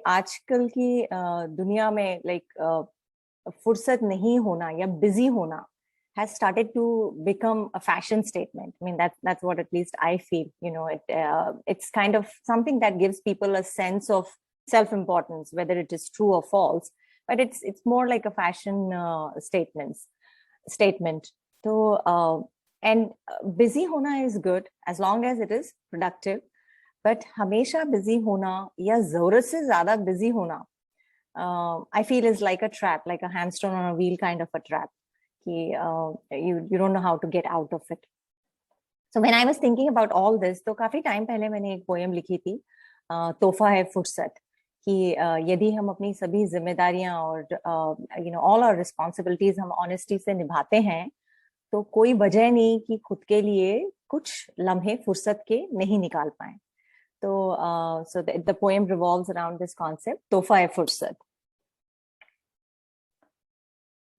आजकल की दुनिया में फुर्सत नहीं होना या बिजी होना has started to become a fashion statement. I mean, that's what at least I feel. You know, it's kind of something that gives people a sense of self-importance, whether it is true or false. But it's more like a fashion statement. So and busy hona is good as long as it is productive. But हमेशा busy होना या जरूरत से ज्यादा busy होना, I feel is like a trap, like a hamster on a wheel kind of a trap. You don't know how to get out of it. So when I was thinking about all this, तो काफी time पहले मैंने एक poem लिखी थी, तोहफा है फुर्सत, कि यदि हम अपनी सभी जिम्मेदारियां और ऑल आवर रिस्पॉन्सिबिलिटीज हम ऑनेस्टी से निभाते हैं, तो कोई वजह नहीं कि खुद के लिए कुछ लम्हे फुर्सत के नहीं निकाल पाए. So the poem revolves around this concept, तोहफा है फुर्सत.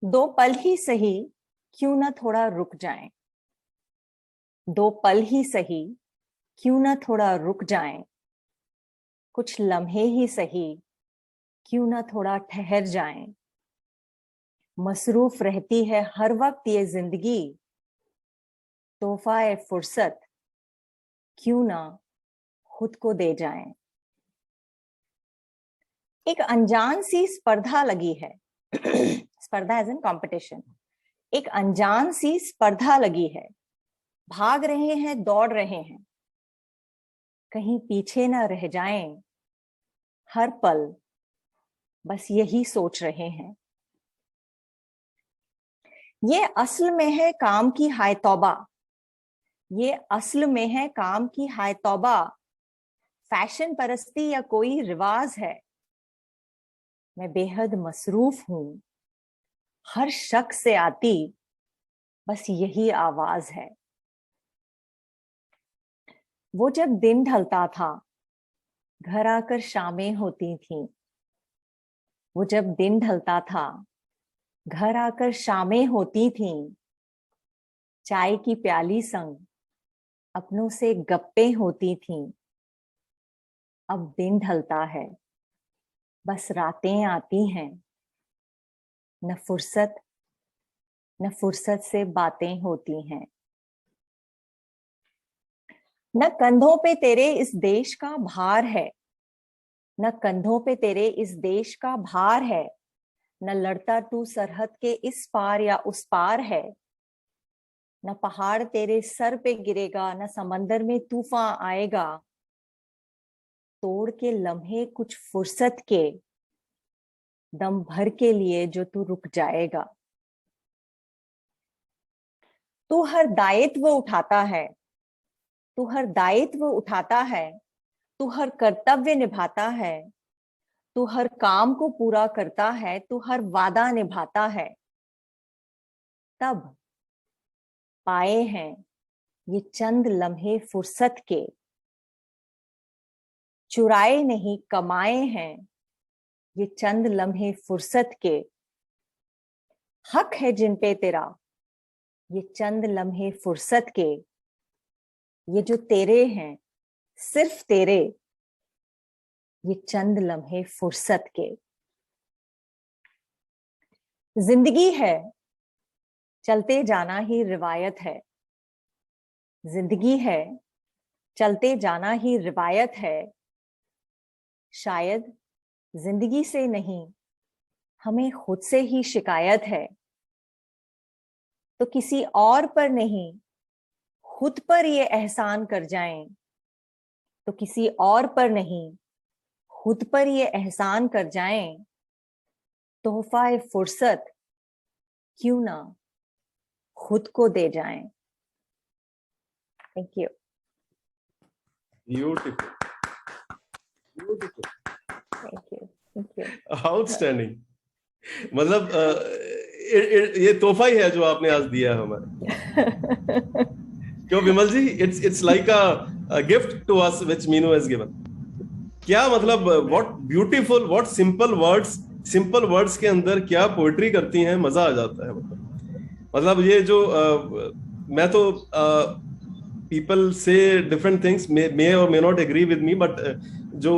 दो पल ही सही क्यों ना थोड़ा रुक जाएं, दो पल ही सही क्यों ना थोड़ा रुक जाएं, कुछ लम्हे ही सही क्यों ना थोड़ा ठहर जाएं. मसरूफ रहती है हर वक्त ये जिंदगी, तोहफा है फुर्सत क्यों ना खुद को दे जाएं. एक अनजान सी स्पर्धा लगी है, स्पर्धा एज इन कंपटीशन. एक अनजान सी स्पर्धा लगी है, भाग रहे हैं दौड़ रहे हैं, कहीं पीछे ना रह जाएं, हर पल बस यही सोच रहे हैं. ये असल में है काम की हाय तौबा, ये असल में है काम की हाय तौबा, फैशन परस्ती या कोई रिवाज है. मैं बेहद मसरूफ हूं, हर शख्स से आती बस यही आवाज है. वो जब दिन ढलता था घर आकर शामें होती थीं, वो जब दिन ढलता था घर आकर शामें होती थीं, चाय की प्याली संग अपनों से गप्पे होती थीं. अब दिन ढलता है बस रातें आती हैं, न फुर्सत से बातें होती हैं. न कंधों पे तेरे इस देश का भार है, न कंधों पे तेरे इस देश का भार है, न लड़ता तू सरहद के इस पार या उस पार है. न पहाड़ तेरे सर पे गिरेगा, न समंदर में तूफान आएगा, तोड़ के लम्हे कुछ फुर्सत के दम भर के लिए जो तू रुक जाएगा. तू हर दायित्व उठाता है, तू हर दायित्व उठाता है, तू हर कर्तव्य निभाता है, तू हर काम को पूरा करता है, तू हर वादा निभाता है. तब पाए हैं ये चंद लम्हे फुर्सत के, चुराए नहीं कमाए हैं ये चंद लम्हे फुर्सत के. हक है जिन पे तेरा ये चंद लम्हे फुर्सत के, ये जो तेरे हैं सिर्फ तेरे ये चंद लम्हे फुर्सत के. जिंदगी है चलते जाना ही रिवायत है, जिंदगी है चलते जाना ही रिवायत है. शायद जिंदगी से नहीं हमें खुद से ही शिकायत है, तो किसी और पर नहीं खुद पर ये एहसान कर जाएं, तो किसी और पर नहीं खुद पर ये एहसान कर जाएं. तोहफा फुर्सत क्यों ना खुद को दे जाएं. Thank you. Beautiful. Beautiful. Thank you. Outstanding. मतलब ये तोहफा ही है जो आपने आज दिया हमें. क्यों विमल जी, it's like a gift to us which Meenu has given. क्या मतलब what beautiful, what simple words के अंदर क्या पोएट्री करती हैं, मजा आ जाता है. मतलब ये जो मैं तो people say different things, may or may not agree with me, but जो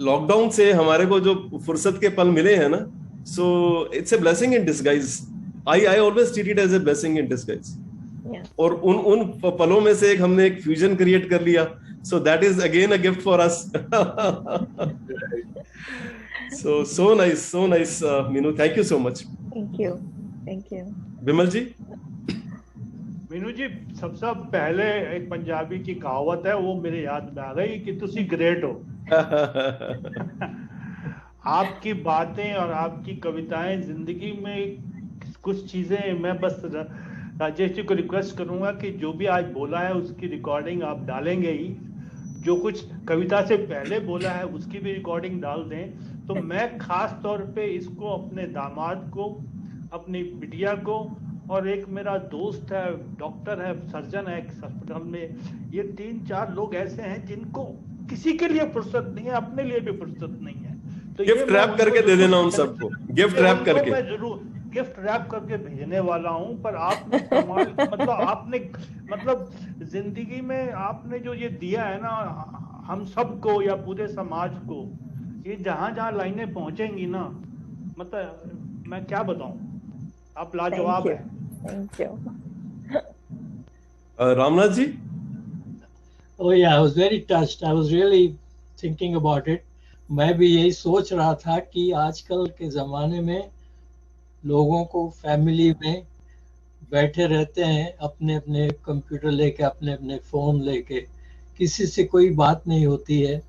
लॉकडाउन से हमारे को जो फुर्सत के पल मिले हैं ना, so it's a blessing in disguise. I always treat it as a blessing in disguise. और उन पलों में से हमने एक फ्यूजन क्रिएट कर लिया. So that is again a gift for us. So nice, Meenu. Thank you so much. Thank you. विमल जी. मीनू जी, सबसे पहले एक पंजाबी की कहावत है, वो मेरे याद में आ गई कि तुसी ग्रेट हो. आपकी बातें और आपकी कविताएं जिंदगी में कुछ चीजें, मैं बस राजेश जी को रिक्वेस्ट करूंगा कि जो भी आज बोला है उसकी रिकॉर्डिंग आप डालेंगे ही, जो कुछ कविता से पहले बोला है उसकी भी रिकॉर्डिंग डाल दें. तो मैं खास तौर पे इसको अपने दामाद को, अपनी बिटिया को, और एक मेरा दोस्त है, डॉक्टर है, सर्जन है अस्पताल में, ये 3-4 लोग ऐसे हैं जिनको किसी के लिए फुर्सत नहीं है, अपने लिए भी फुर्सत नहीं है. तो गिफ्ट रैप करके दे देना उन सबको. गिफ्ट रैप करके मैं जरूर गिफ्ट रैप करके भेजने वाला हूं. पर आपने कमाल, मतलब जिंदगी में आपने जो ये दिया है ना हम सबको या पूरे समाज को, ये जहां जहां लाइनें पहुंचेंगी ना, मतलब मैं क्या बताऊं, आप लाजवाब है. Thank you. Ramnath ji. Oh yeah, I was very touched. I was really thinking about it. मैं भी यही सोच रहा था कि आजकल के ज़माने में लोगों को फैमिली में बैठे रहते हैं, अपने अपने कंप्यूटर लेके, अपने अपने फ़ोन लेके, किसी से कोई बात नहीं होती है.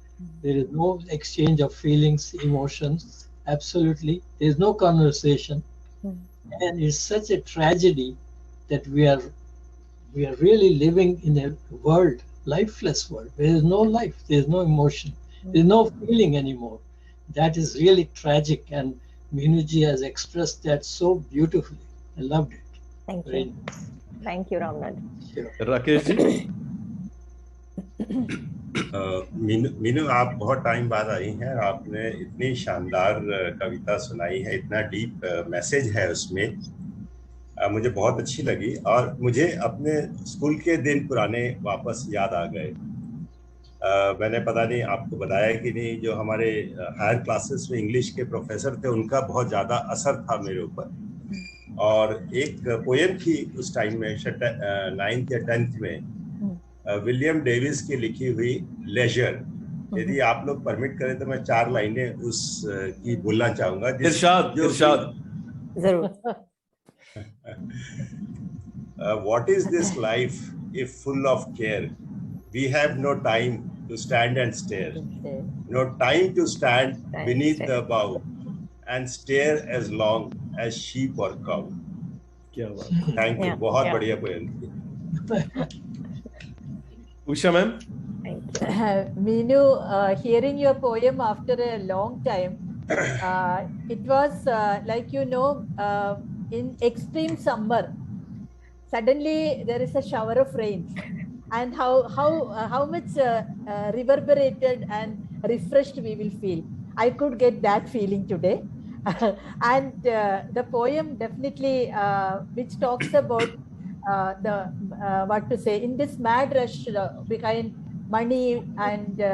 There is no exchange of feelings, emotions. Absolutely, there is no conversation. And it's such a tragedy that we are really living in a world, lifeless world. There is no life, there is no emotion, there is no feeling anymore. That is really tragic, and Meenu ji has expressed that so beautifully. I loved it. Thank you. Thank you, Ramnath. Rakesh ji. Meenu, आप बहुत time बाद आई हैं. आपने इतनी शानदार कविता सुनाई है, इतना डीप मैसेज है उसमें, मुझे बहुत अच्छी लगी. और मुझे अपने स्कूल के दिन पुराने वापस याद आ गए. मैंने पता नहीं आपको बताया कि नहीं, जो हमारे हायर क्लासेस में इंग्लिश के प्रोफेसर थे, उनका बहुत ज़्यादा असर था मेरे ऊपर. और एक पोएम थी उस टाइम में, 9th या 10th में, विलियम डेविस की लिखी हुई लेजर. यदि आप लोग परमिट करें तो मैं 4 लाइनें उस की बोलना चाहूंगा. इरशाद. जरूर. What is this life if full of care? We have no time to stand and stare. No time to stand beneath the bough and stare as long as sheep or cow. क्या बात. Thank you. बहुत बढ़िया poem थी. Usha ma'am. Meenu, hearing your poem after a long time, it was like, in extreme summer, suddenly there is a shower of rain, and how much reverberated and refreshed we will feel. I could get that feeling today. And the poem definitely, which talks about what to say, in this mad rush behind money and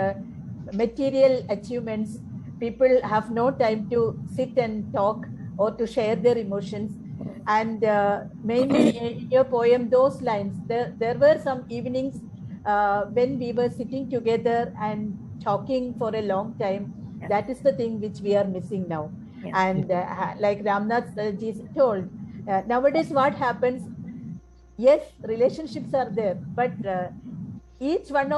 material achievements, people have no time to sit and talk or to share their emotions. And mainly in your poem, those lines, there were some evenings when we were sitting together and talking for a long time. Yeah. That is the thing which we are missing now. Yeah. And like Ramnath ji told, nowadays what happens, yes, relationships are there, but each one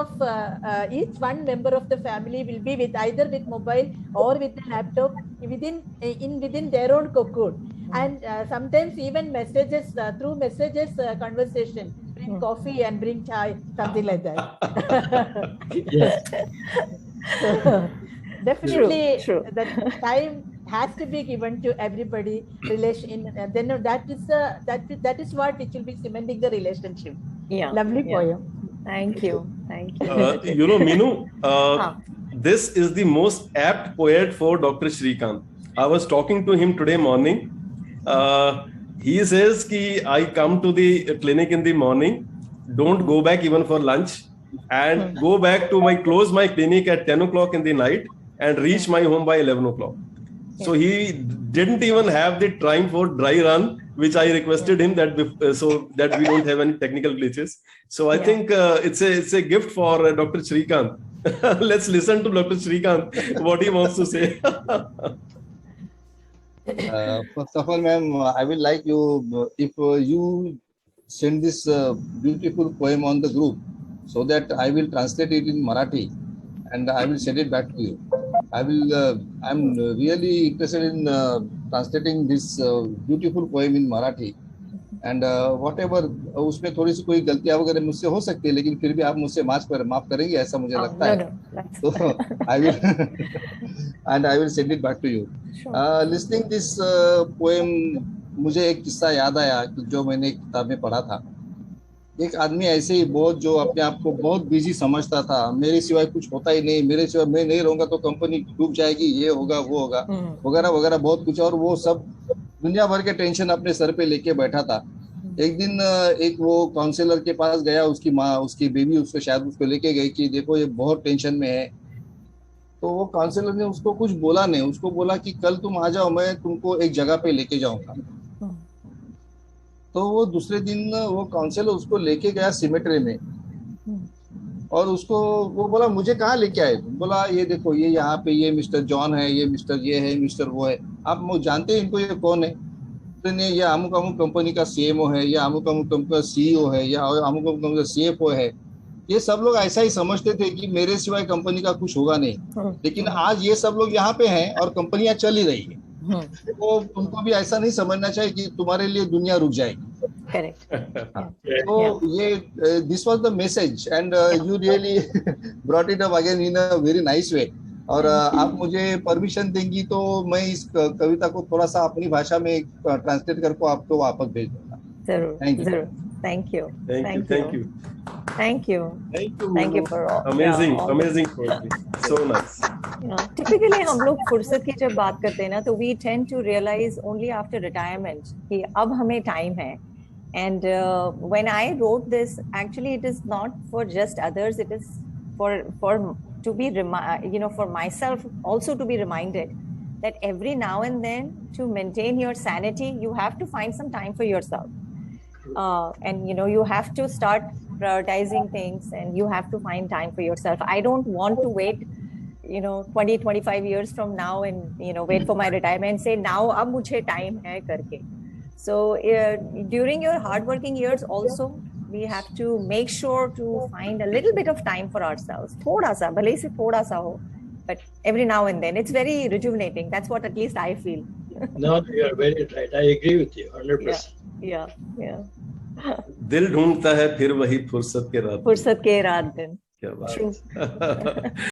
member of the family will be with either with mobile or with a laptop within their own cocoon. And sometimes even messages, through messages, conversation, bring coffee and bring chai, something like that. Yes. Definitely, true. The time has to be given to everybody. Then that is what it will be cementing the relationship. Yeah. Lovely poem. Thank you. Meenu, this is the most apt poet for Dr. Shrikant. I was talking to him today morning. He says कि I come to the clinic in the morning, don't go back even for lunch. and go back to close my clinic at 10 o'clock in the night and reach my home by 11 o'clock. So he didn't even have the time for dry run, which I requested him that so that we don't have any technical glitches. So I think it's a gift for Dr. Srikanth. Let's listen to Dr. Srikanth what he wants to say. First of all, ma'am, I will like you if you send this beautiful poem on the group, so that I will translate it in Marathi and I will send it back to you. I'm really interested in translating this beautiful poem in Marathi, and whatever उसमें थोड़ी सी कोई गलतियां वगैरह मुझसे हो सकती है, लेकिन फिर भी आप मुझसे माफ करेंगे ऐसा मुझे लगता है. तो I will send it back to you. Listening this poem, मुझे एक किस्सा याद आया कि जो मैंने एक किताब में पढ़ा था. एक आदमी ऐसे ही बहुत जो अपने आप को बहुत बिजी समझता था, मेरे सिवाय कुछ होता ही नहीं, मेरे सिवाय मैं नहीं रहूंगा तो कंपनी डूब जाएगी, ये होगा वो होगा वगैरह वगैरह बहुत कुछ, और वो सब दुनिया भर के टेंशन अपने सर पे लेके बैठा था. एक दिन एक वो काउंसलर के पास गया, उसकी माँ उसकी बेबी उसको शायद उसको लेके गई कि देखो ये बहुत टेंशन में है. तो वो काउंसलर ने उसको कुछ बोला नहीं, उसको बोला कि कल तुम आ जाओ, मैं तुमको एक जगह पे लेके जाऊंगा. तो वो दूसरे दिन वो काउंसलर उसको लेके गया सिमेट्री में, और उसको वो बोला मुझे कहाँ लेके आए. बोला ये देखो ये यहाँ पे ये मिस्टर जॉन है, ये मिस्टर ये है, मिस्टर वो है, आप वो जानते हैं इनको, ये कौन है. तो नहीं, ये अमुक अमुक कंपनी का सीएमओ है, या अमुक अमुक कंपनी का सीईओ है, या अमुक अमुक कंपनी का सीएफओ है. ये सब लोग ऐसा ही समझते थे कि मेरे सिवाय कंपनी का कुछ होगा नहीं, लेकिन आज ये सब लोग यहाँ पे हैं और कंपनियां चल ही रही है. तो तुमको भी ऐसा नहीं समझना चाहिए कि तुम्हारे लिए दुनिया रुक जाएगी. तो ये this was the message, and you really brought it up again in a very nice way. और आप मुझे परमिशन देंगी तो मैं इस कविता को थोड़ा सा अपनी भाषा में ट्रांसलेट करके आपको वापस भेज दूंगा. जरूर, जरूर. Thank you. Thank you for all. Amazing poetry. So nice. Typically हम लोग फुर्सत की जब बात करते हैं ना, तो we tend to realize only after retirement कि अब हमें time है. And when I wrote this, actually it is not for just others. It is for to be for myself also to be reminded that every now and then, to maintain your sanity, you have to find some time for yourself. And you have to start prioritizing things, and you have to find time for yourself. I don't want to wait 20-25 years from now and wait for my retirement and say now ab mujhe time hai karke. So during your hardworking years also, we have to make sure to find a little bit of time for ourselves. Thoda sa, bhale se thoda sa ho, but every now and then. It's very rejuvenating. That's what at least I feel. No, you are very right. I agree with you 100%. Yeah. दिल ढूंढता है फिर वही फुर्सत के रात दिन. क्या बात.